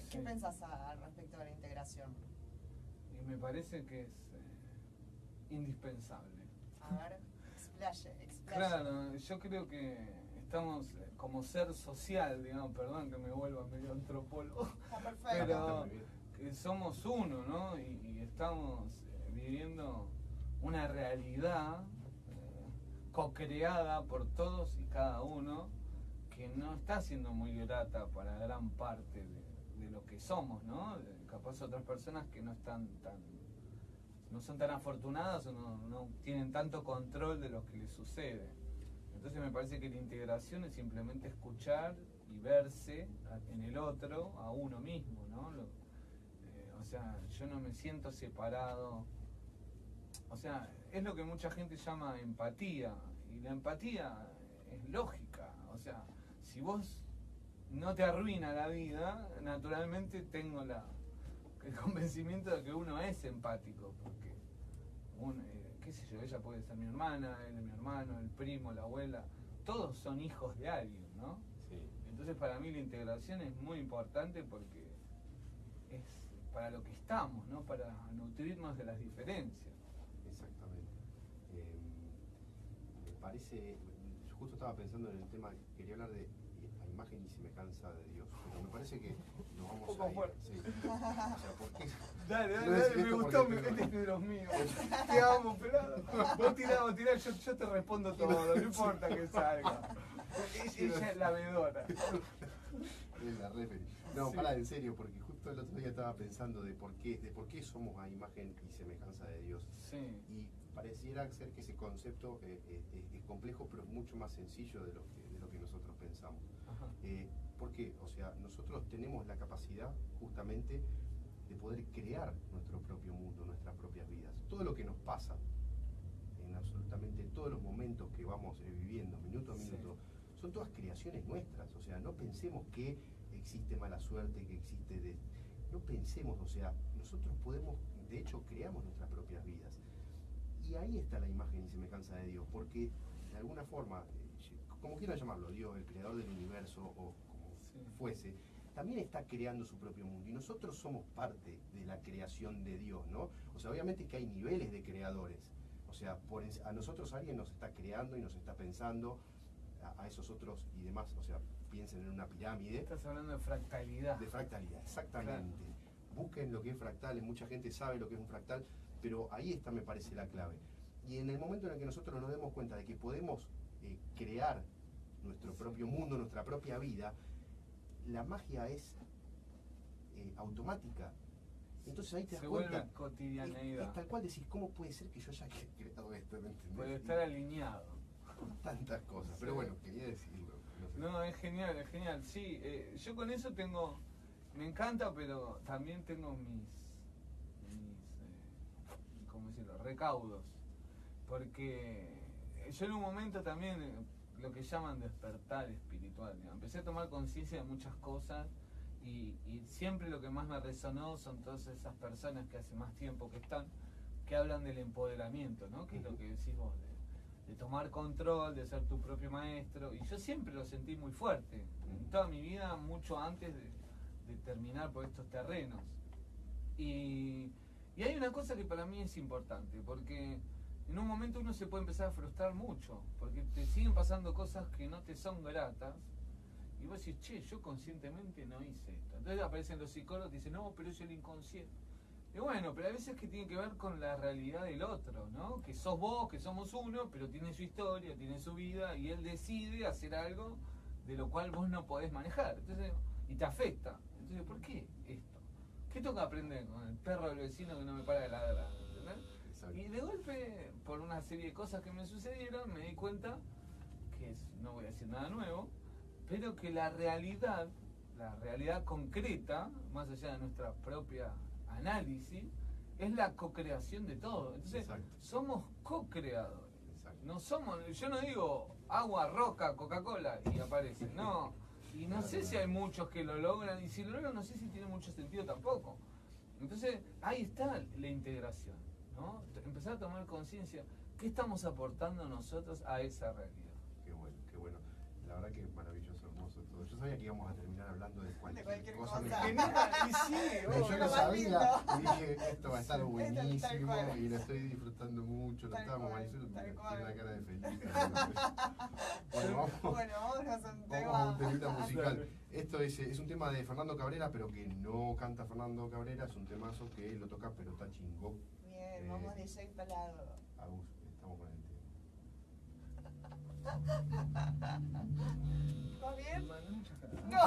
¿Qué Sí. pensás al respecto de la integración? Y me parece que es indispensable. A ver, explaye. Claro, yo creo que estamos como ser social, digamos, perdón que me vuelva medio antropólogo, Está perfecto. pero muy bien. que somos uno, ¿no? Y estamos viviendo una realidad co-creada por todos y cada uno, que no está siendo muy grata para gran parte de lo que somos, ¿no? Capaz otras personas que no son tan afortunadas o no tienen tanto control de lo que les sucede. Entonces me parece que la integración es simplemente escuchar y verse en el otro a uno mismo, ¿no? O sea, yo no me siento separado. O sea, es lo que mucha gente llama empatía, y la empatía es lógica. O sea, si vos no te arruina la vida, naturalmente tengo el convencimiento de que uno es empático, porque qué sé yo, ella puede ser mi hermana, él es mi hermano, el primo, la abuela, todos son hijos de alguien, ¿no? Sí. Entonces para mí la integración es muy importante porque es para lo que estamos, ¿no? Para nutrirnos de las diferencias. Exactamente. Me parece, yo justo estaba pensando en el tema, quería hablar de la imagen y semejanza de Dios, pero me parece que nos vamos Un poco a ir. fuerte. Sí. O sea, ¿por qué? Dale, Quiero decir me esto gustó, porque este es de los míos. Te amo, pelado. Vos tirá, yo te respondo todo, no importa que salga. Ella es la vedora. Es la referee. No, Sí. para, en serio, porque justo el otro día estaba pensando de por qué somos a imagen y semejanza de Dios. Sí, Y pareciera ser que ese concepto es complejo, pero mucho más sencillo de lo que nosotros pensamos. ajá. ¿Por qué? O sea, nosotros tenemos la capacidad justamente de poder crear nuestro propio mundo, nuestras propias vidas. Todo lo que nos pasa, en absolutamente todos los momentos que vamos viviendo, minuto a Sí. minuto, son todas creaciones nuestras. O sea, no pensemos que existe mala suerte, que existe... No pensemos, o sea, nosotros podemos, de hecho, creamos nuestras propias vidas. Y ahí está la imagen y semejanza de Dios, porque de alguna forma, como quieran llamarlo, Dios, el creador del universo o como Sí. fuese, también está creando su propio mundo. Y nosotros somos parte de la creación de Dios, ¿no? O sea, obviamente que hay niveles de creadores. O sea, a nosotros alguien nos está creando y nos está pensando, a esos otros y demás. O sea, piensen en una pirámide. Estás hablando de fractalidad. De fractalidad, exactamente. Busquen lo que es fractales, mucha gente sabe lo que es un fractal, pero ahí está, me parece, la clave. Y en el momento en el que nosotros nos demos cuenta de que podemos crear nuestro propio mundo, nuestra propia vida, la magia es automática. Entonces ahí te das Se cuenta. vuelve cotidianeidad. Es tal cual, decís, ¿cómo puede ser que yo haya creado esto? ¿Me entendés? Puede estar alineado. Tantas cosas, pero bueno, quería decirlo. No sé. No, es genial, es genial. Sí, yo con eso tengo, me encanta, pero también tengo mis ¿cómo decirlo? Recaudos. Porque yo en un momento también, lo que llaman despertar espiritual, digamos, empecé a tomar conciencia de muchas cosas y siempre lo que más me resonó son todas esas personas que hace más tiempo que están, que hablan del empoderamiento, ¿no? Que es lo que decís vos, de tomar control, de ser tu propio maestro. Y yo siempre lo sentí muy fuerte, en toda mi vida, mucho antes de terminar por estos terrenos. Y hay una cosa que para mí es importante, porque en un momento uno se puede empezar a frustrar mucho, porque te siguen pasando cosas que no te son gratas, y vos decís, che, yo conscientemente no hice esto. Entonces aparecen los psicólogos y dicen, no, pero es el inconsciente. Y bueno, pero a veces que tiene que ver con la realidad del otro, ¿no? Que sos vos, que somos uno, pero tiene su historia, tiene su vida, y él decide hacer algo de lo cual vos no podés manejar. Entonces, y te afecta. Entonces, ¿por qué esto? ¿Qué tengo que aprender con el perro del vecino que no me para de ladrar? ¿Entendés? Exacto. Y de golpe, por una serie de cosas que me sucedieron, me di cuenta que no voy a decir nada nuevo, pero que la realidad concreta, más allá de nuestra propia análisis, es la co-creación de todo. Entonces, Exacto. somos co-creadores. Exacto. No somos, yo no digo agua, roca, Coca-Cola y aparece, no. Y no sé si hay muchos que lo logran, y si lo logran no sé si tiene mucho sentido tampoco. Entonces, ahí está la integración, ¿no? Empezar a tomar conciencia, ¿qué estamos aportando nosotros a esa realidad? Qué bueno, qué bueno. La verdad que es maravilloso, hermoso todo. Yo sabía que íbamos a terminar hablando de cualquier cualquier cosa. cosa. Genial, y sí, Pero yo obvio. lo más sabía y dije, esto va a estar Tal buenísimo cual. y lo estoy disfrutando mucho. Lo Tal estábamos cual, Marisol, tal tiene cual. una cara de feliz. Bueno, vamos. Bueno, vámonos a un Vamos a un tema. temita musical. Dale. Esto es un tema de Fernando Cabrera, pero que no canta Fernando Cabrera. Es un temazo que él lo toca, pero está chingón. Bien, vamos de Jay Palado. Agus, estamos con el tema. ¿Va bien? No.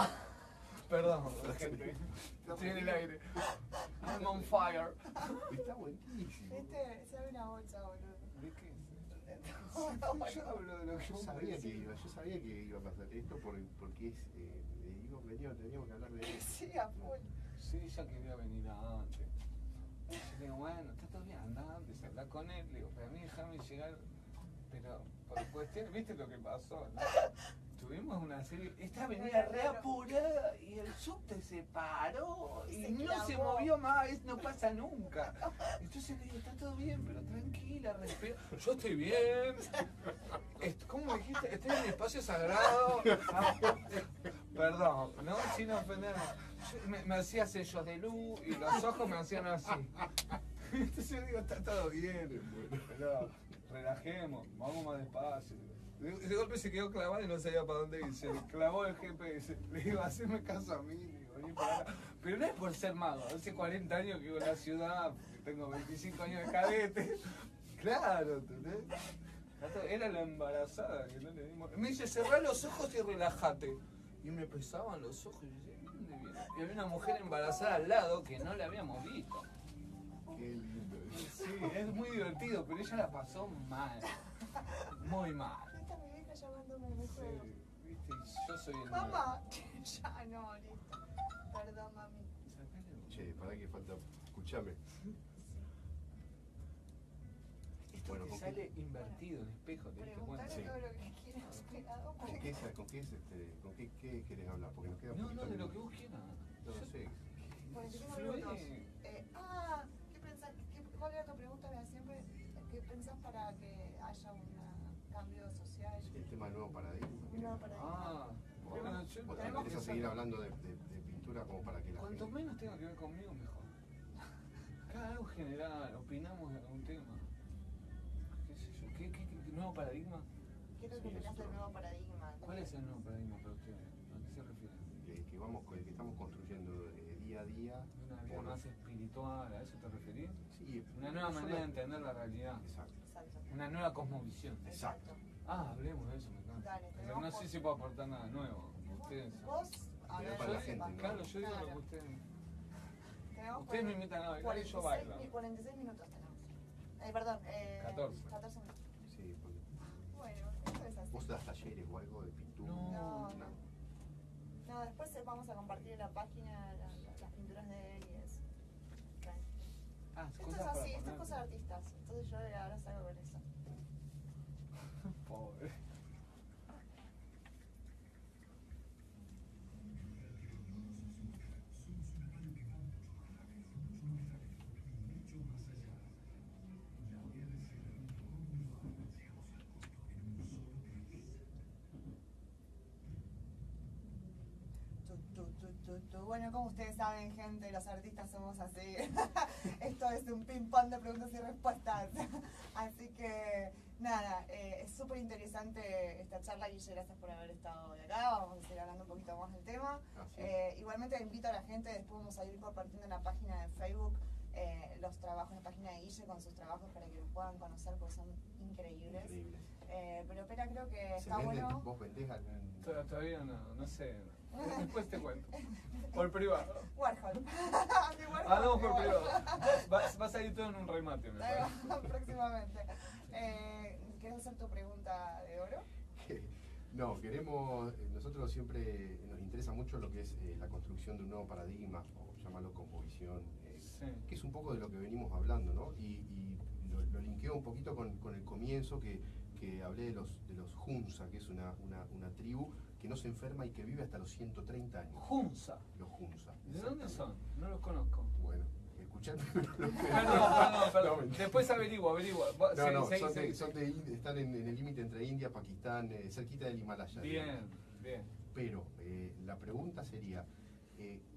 Perdón, la gente. Estoy en el aire. I'm on fire. Está buenísimo. Este, se abre una bolsa, boludo. ¿De qué es? Yo hablo de lo que yo sabía que iba a pasar esto porque teníamos que hablar de eso. Sí, a full. Sí, ya quería venir antes. Yo le digo, bueno, está todo bien, anda antes, habla con él. Le digo, pero a mí déjame llegar. Pero por cuestión, ¿viste lo que pasó? ¿No? Tuvimos una serie. Esta venía re apurada y el subte se paró. Y y no se clavó. movió más, no pasa nunca. Entonces le digo, está todo bien, pero tranquila, respira. Yo estoy bien. ¿Cómo me dijiste? Estoy en el espacio sagrado. Perdón, ¿no? Sin ofenderme. Me hacía sellos de luz y los ojos me hacían así. Entonces yo digo, está todo bien, pero relajemos, vamos más despacio. De golpe se quedó clavado y no sabía para dónde ir. Se le clavó el GPS. Le digo, haceme caso a mí. Digo, vení para acá. Pero no es por ser mago. Hace 40 años que vivo en la ciudad, tengo 25 años de cadete. Claro, ¿entendés? Era la embarazada que no le dimos. Me dice, cerrá los ojos y relájate. Y me pesaban los ojos y yo decía, ¿dónde viene? Y había una mujer embarazada al lado que no la habíamos visto. Qué lindo. Sí, es muy divertido, pero ella la pasó mal. Muy mal. Esta mi vieja llamándome en el Sí, juego. viste, yo soy el Mamá, ya no, listo. Perdón, mami. Che, para que falta. Escuchame. Esto Bueno, te ¿con sale invertido en espejo, te diste cuenta. Preguntale Sí. todo lo que quieras, pelado. ¿Con qué querés hablar? Porque nos queda un No, poquito de lo que vos quieras. No sé. 45 Flué. minutos. ¿Qué pensás? ¿Cuál era tu pregunta? Mira, siempre, ¿qué pensás para que haya un cambio social? El tema del nuevo paradigma. Un nuevo paradigma. Ah, bueno, yo ¿Vos te tenemos interesa que seguir saber. hablando de pintura como para que la cuanto gente... menos tenga que ver conmigo, mejor. Cada algo general, opinamos de algún tema. ¿Qué sé yo? ¿Qué nuevo paradigma? Quiero Sí, que opinás eso. del nuevo paradigma. ¿Cuál es el nuevo paradigma para ustedes? ¿A qué se refiere? que estamos construyendo día a día. ¿Una vida Bueno, más espiritual? ¿A eso te referís? sí, Una nueva no manera de solo- entender la realidad. Exacto. Exacto. Una nueva cosmovisión. Exacto. Hablemos de eso, me encanta. Dale, Pero tenemos no sé si puedo aportar nada nuevo. Ustedes. Vos, a Pero ver, para la yo- gente, ¿no? Claro, yo digo lo que Claro. ustedes. Tenemos Ustedes me invitan a bailar y yo 46 bailo. 46 minutos tenemos. Perdón, 14. 14 minutos. Sí, porque Bueno, esto es así. vos das talleres o algo de pintura. No. No, después vamos a compartir en la página las pinturas de él y eso. Tranqui. Esto es Cosas para así, esto es poner. cosa de artistas. Entonces yo ahora salgo con eso. Pobre. Bueno, como ustedes saben, gente, los artistas somos así. Esto es un ping-pong de preguntas y respuestas. Así que, nada, es súper interesante esta charla, Guille, gracias por haber estado de acá. Vamos a seguir hablando un poquito más del tema. Así Igualmente invito a la gente, después vamos a ir compartiendo en la página de Facebook los trabajos, la página de Guille con sus trabajos para que los puedan conocer porque son increíbles. Increíble. Pero espera, creo que ¿Se está venden? bueno. ¿Vos vendés algún...? Todavía no sé. Después te cuento. Por privado. Warhol. Andy Warhol. Hablamos por privado. Va a salir todo en un remate, me Ahí parece. va, próximamente. ¿Quieres hacer tu pregunta de oro? No, nosotros siempre nos interesa mucho lo que es la construcción de un nuevo paradigma, o llamarlo cosmovisión, Sí. que es un poco de lo que venimos hablando, ¿no? Y lo linkeo un poquito con el comienzo que hablé de los Hunza, que es una tribu que no se enferma y que vive hasta los 130 años. Hunza. Los Hunza. ¿De dónde son? No los conozco. Bueno, escuchad primero lo que... Perdón. mentira. Después averigua. No, Seguí. están en el límite entre India, Pakistán, cerquita del Himalaya. digamos. Bien. Pero la pregunta sería,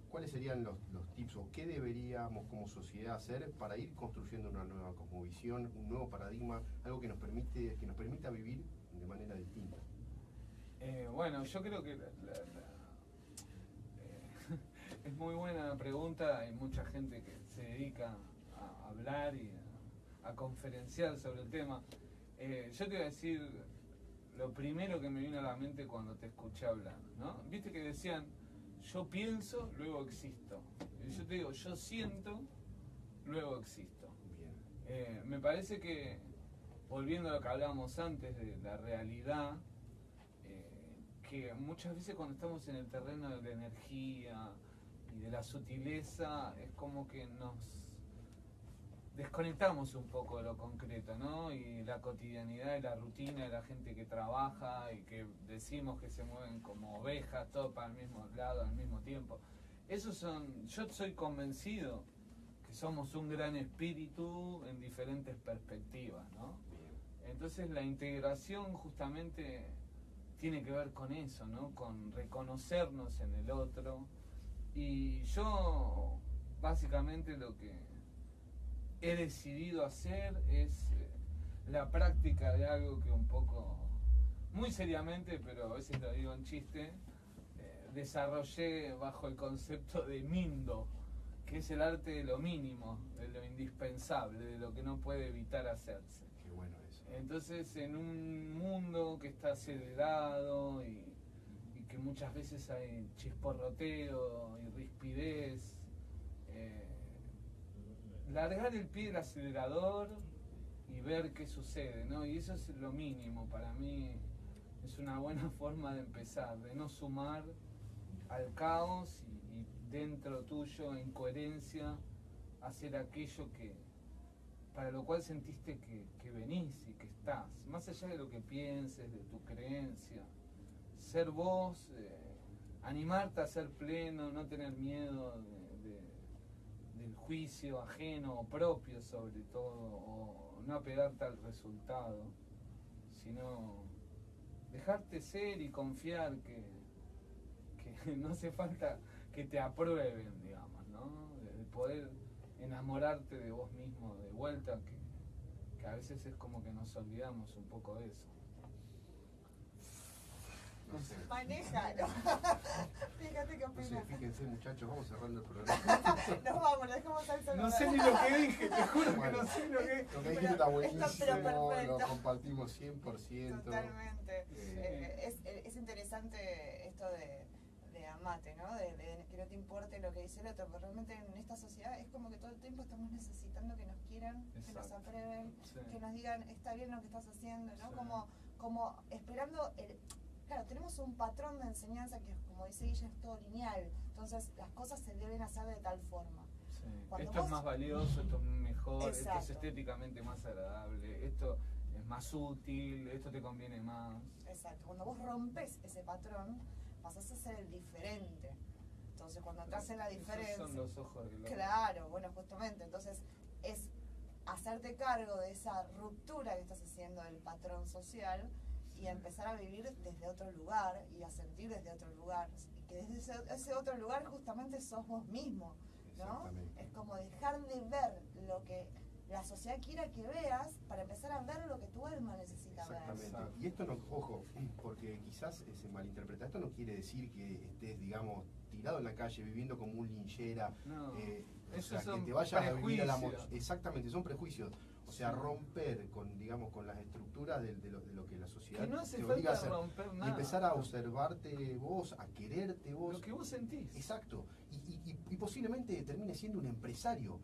¿cuáles serían los tips o qué deberíamos como sociedad hacer para ir construyendo una nueva cosmovisión, un nuevo paradigma, algo que nos permita vivir de manera distinta? Bueno, yo creo que es muy buena la pregunta. Hay mucha gente que se dedica a hablar y a conferenciar sobre el tema. Yo te voy a decir lo primero que me vino a la mente cuando te escuché hablar, ¿no? Viste que decían, yo pienso, luego existo. Y yo te digo, yo siento, luego existo. Bien. Me parece que, volviendo a lo que hablábamos antes de la realidad, que muchas veces cuando estamos en el terreno de la energía y de la sutileza, es como que nos desconectamos un poco de lo concreto, ¿no? Y la cotidianidad y la rutina de la gente que trabaja y que decimos que se mueven como ovejas, todo para el mismo lado al mismo tiempo. yo soy convencido que somos un gran espíritu en diferentes perspectivas, ¿no? Entonces la integración justamente tiene que ver con eso, ¿no? Con reconocernos en el otro. Y yo básicamente lo que he decidido hacer es la práctica de algo que un poco, muy seriamente, pero a veces lo digo en chiste, desarrollé bajo el concepto de Mindo, que es el arte de lo mínimo, de lo indispensable, de lo que no puede evitar hacerse. Qué bueno eso. Entonces, en un mundo que está acelerado y que muchas veces hay chisporroteo y rispidez, largar el pie del acelerador y ver qué sucede, ¿no? Y eso es lo mínimo para mí. Es una buena forma de empezar, de no sumar al caos y dentro tuyo, en coherencia, hacer aquello que para lo cual sentiste que venís y que estás, más allá de lo que pienses, de tu creencia, ser vos, animarte a ser pleno, no tener miedo del juicio ajeno o propio sobre todo, o no apegarte al resultado, sino dejarte ser y confiar que no hace falta que te aprueben, digamos, ¿no? De poder enamorarte de vos mismo de vuelta, que a veces es como que nos olvidamos un poco de eso. No sé. Manéjalo. Fíjate qué No sé, opinas. fíjense muchachos, vamos cerrando el programa. Nos vamos, lo dejamos al celular. No sé ni lo que dije, te juro Bueno, que no sé lo que... Lo que dijiste está buenísimo, pero perfecto. lo compartimos 100%. Totalmente. Sí. Es interesante esto de amate, ¿no? De que no te importe lo que dice el otro, porque realmente en esta sociedad es como que todo el tiempo estamos necesitando que nos quieran, que nos aprueben, Sí. que nos digan está bien lo que estás haciendo, ¿no? Sí. Como esperando claro, tenemos un patrón de enseñanza que, como dice Guilla, es todo lineal, entonces las cosas se deben hacer de tal forma. Sí. Cuando Esto es vos- más valioso, esto es mejor, esto es Exacto. estéticamente más agradable, esto es más útil, esto te conviene más. Exacto, cuando vos rompes ese patrón, pasás a ser el diferente. Entonces cuando entras en la diferencia... Esos son los ojos del otro. Claro, bueno, justamente, entonces es hacerte cargo de esa ruptura que estás haciendo del patrón social y empezar a vivir desde otro lugar y a sentir desde otro lugar. Y que desde ese otro lugar justamente sos vos mismo, ¿no? Exactamente. Es como dejar de ver lo que la sociedad quiera que veas para empezar a ver lo que tu alma necesita ver. Exactamente. Exacto. Y esto no, ojo, porque quizás se malinterpreta, esto no quiere decir que estés, digamos, tirado en la calle viviendo como un linchera, No, o esos sea, son que te vayas a vivir a la prejuicios. exactamente, son prejuicios. O sea, Sí. romper con, digamos, con las estructuras de lo que la sociedad Que no hace te obliga a falta hacer. romper Y nada. empezar a observarte vos, a quererte vos. Lo que vos sentís. Exacto. Y posiblemente termine siendo un empresario.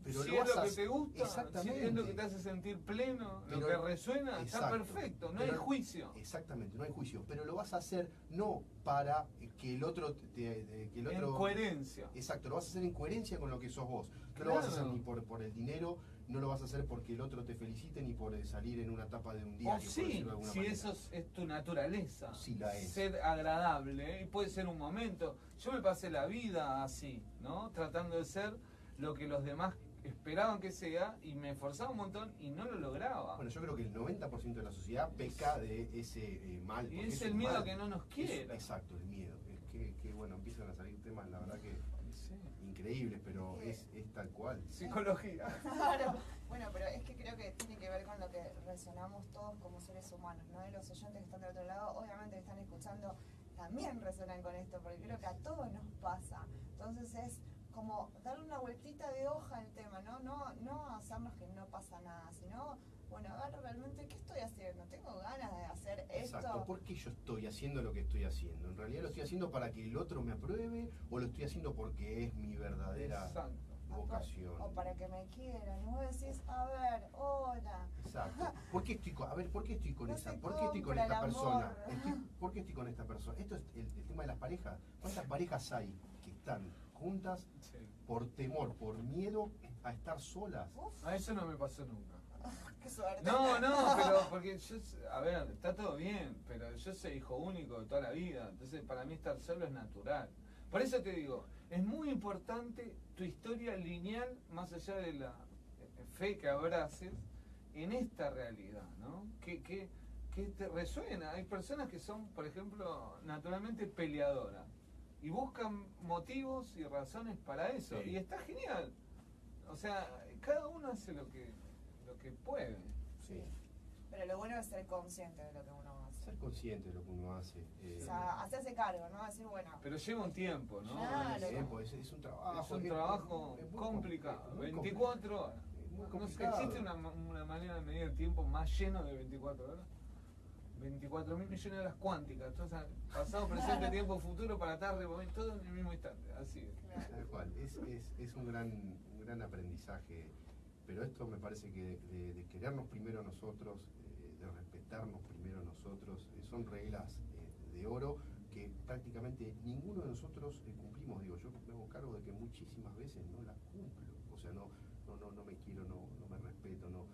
Pero si lo es vas lo a que te gusta, exactamente. si es lo que te hace sentir pleno, Pero- lo que resuena, está exacto. perfecto, no Pero- hay juicio. Exactamente, no hay juicio. Pero lo vas a hacer no para que el otro que el otro En coherencia. Exacto, lo vas a hacer en coherencia con lo que sos vos. No lo vas a hacer Claro. ni por el dinero, no lo vas a hacer porque el otro te felicite, ni por salir en una tapa de un O diario. por sí, decirlo de alguna si manera. eso es tu naturaleza. Sí la es. Ser agradable, y puede ser un momento. Yo me pasé la vida así, ¿no? Tratando de ser lo que los demás esperaban que sea y me esforzaba un montón y no lo lograba. Bueno, yo creo que el 90% de la sociedad peca de ese mal. Y porque es un el miedo mal. a que no nos quiera. Exacto, el miedo. Es que bueno, empiezan a salir temas, la verdad que Sí. increíbles, pero es tal cual. Psicología. Claro, bueno, pero es que creo que tiene que ver con lo que resonamos todos como seres humanos, ¿no? Y los oyentes que están del otro lado, obviamente que están escuchando, también resonan con esto, porque creo que a todos nos pasa. Entonces es como darle una vueltita de hoja al tema, ¿no? No hacernos que no pasa nada, sino, bueno, a ver realmente qué estoy haciendo, tengo ganas de hacer esto. Exacto, ¿por qué yo estoy haciendo lo que estoy haciendo? ¿En realidad lo estoy haciendo para que el otro me apruebe o lo estoy haciendo porque es mi verdadera Exacto. vocación? O para que me quieran. Y vos decís, a ver, hola. Exacto. ¿Por qué estoy con, a ver, ¿por qué estoy con No esa? se ¿Por qué estoy con compra esta el persona? amor. ¿Por qué estoy con esta persona? Esto es el tema de las parejas. ¿Cuántas parejas hay que están juntas Sí. por temor, por miedo a estar solas? Uf, A eso no me pasó nunca. qué suerte. No, pero porque yo, a ver, está todo bien, pero yo soy hijo único de toda la vida, entonces para mí estar solo es natural. Por eso te digo, es muy importante tu historia lineal, más allá de la fe que abraces, en esta realidad, ¿no? Que te resuena. Hay personas que son, por ejemplo, naturalmente peleadoras y buscan motivos y razones para eso, Sí. y está genial. O sea, cada uno hace lo que puede. Sí. Pero lo bueno es ser consciente de lo que uno hace. Ser consciente de lo que uno hace. O sea, hacerse cargo, ¿no? Decir, bueno, Pero lleva un tiempo, ¿no? Claro. Es un trabajo. Es un trabajo es muy complicado. muy 24 horas. muy No sé, complicado. ¿existe una manera de medir el tiempo más lleno de 24 horas? 24.000 millones de horas cuánticas. Entonces, pasado, presente, tiempo, futuro, para tarde, momento, todo en el mismo instante. Así es. claro. Tal cual. Es un gran aprendizaje. Pero esto me parece que de querernos primero nosotros, de respetarnos primero nosotros, son reglas de oro que prácticamente ninguno de nosotros cumplimos. Digo, yo me hago cargo de que muchísimas veces no las cumplo. O sea, no me quiero, no me respeto, no.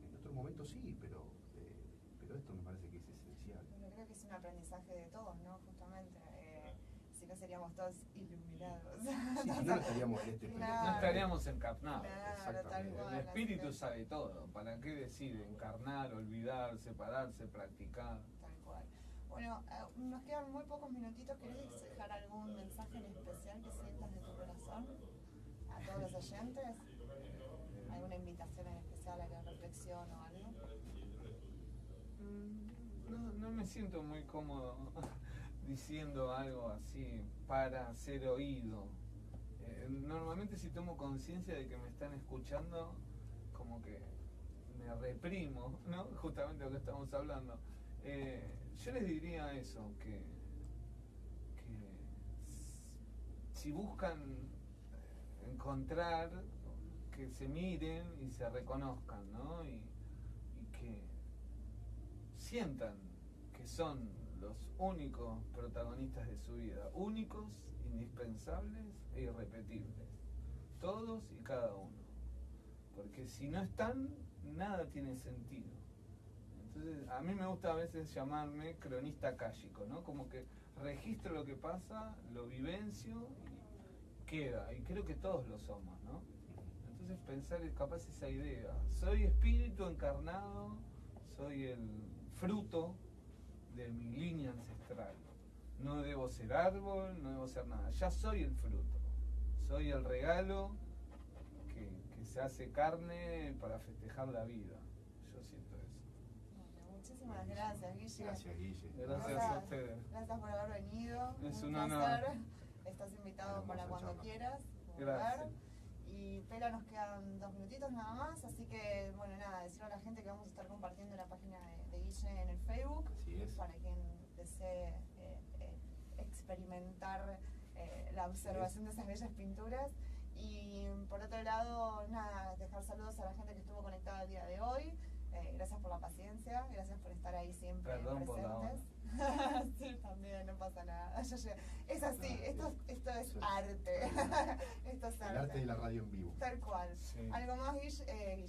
En otros momentos sí, pero esto me parece que es esencial. Bueno, creo que es un aprendizaje de todos, ¿no? Justamente. Si no seríamos todos iluminados. Sí, si no estaríamos en este Claro. No estaríamos encarnados. Claro, tal cual. El espíritu así que- sabe todo. ¿Para qué decide? Encarnar, olvidar, separarse, practicar. Tal cual. Bueno, nos quedan muy pocos minutitos. ¿Querés dejar algún mensaje en especial que sientas de tu corazón a todos los oyentes? ¿Alguna invitación en especial a la reflexión o algo? No me siento muy cómodo diciendo algo así para ser oído. Normalmente si tomo conciencia de que me están escuchando, como que me reprimo, ¿no? Justamente lo que estamos hablando. Yo les diría eso, que si buscan encontrar, que se miren y se reconozcan, ¿no? Y que sientan que son los únicos protagonistas de su vida, únicos, indispensables e irrepetibles, todos y cada uno, porque si no están, nada tiene sentido. Entonces, a mí me gusta a veces llamarme cronista akáshico, ¿no? Como que registro lo que pasa, lo vivencio y queda, y creo que todos lo somos, ¿no? Entonces pensar capaz esa idea, soy espíritu encarnado, soy el fruto de mi línea ancestral. No debo ser árbol, no debo ser nada. Ya soy el fruto. Soy el regalo que se hace carne para festejar la vida. Yo siento eso. Bueno, muchísimas gracias, Guille. Gracias, Guille. Gracias a ustedes. Gracias por haber venido. Es un placer. honor. Estás invitado Hermosa para cuando charla. quieras volver. Gracias. Y Pela, nos quedan 2 minutitos nada más, así que bueno, nada, decirle a la gente que vamos a estar compartiendo la página de Guille en el Facebook, Así es. para quien desee experimentar la observación de esas bellas pinturas. Y por otro lado, nada, dejar saludos a la gente que estuvo conectada el día de hoy. Gracias por la paciencia, gracias por estar ahí siempre Perdón por la presentes. Sí, también, no pasa nada. Es así, esto es arte. Esto es El arte arte. de la radio en vivo. Tal cual. Sí. ¿Algo más, Guille?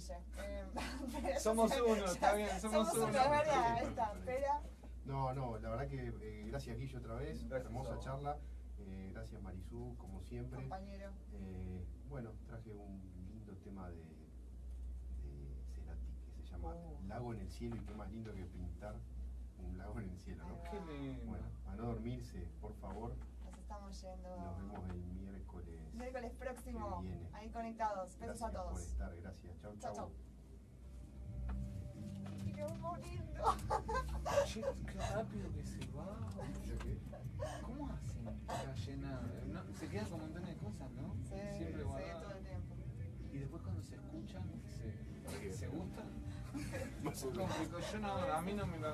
Somos uno, está bien, somos uno. es verdad, Sí, esta, sí. Pela. No, la verdad que gracias Guille otra vez, Gracias a hermosa vos. charla. Gracias Marisú, como siempre. Compañero. Bueno, traje un lindo tema de Cerati que se llama Lago en el cielo, y qué más lindo que pintar un lago en el cielo, ¿no? Qué lindo. Bueno, a no dormirse, por favor. Nos estamos yendo. Nos vemos el miércoles próximo. que viene. Ahí conectados. Besos Gracias a todos. por estar, gracias. Chau, Chau, chau. chau. Qué bonito. Che, qué rápido que se va. ¿Yo qué? ¿Cómo hacen para llenar? ¿No? Se quedan con un montón de cosas, ¿no? Sí, Siempre sí, guardadas. todo el tiempo. Y después cuando se escuchan, se gustan. Más o Es menos. complicado. Yo no, a mí no me lo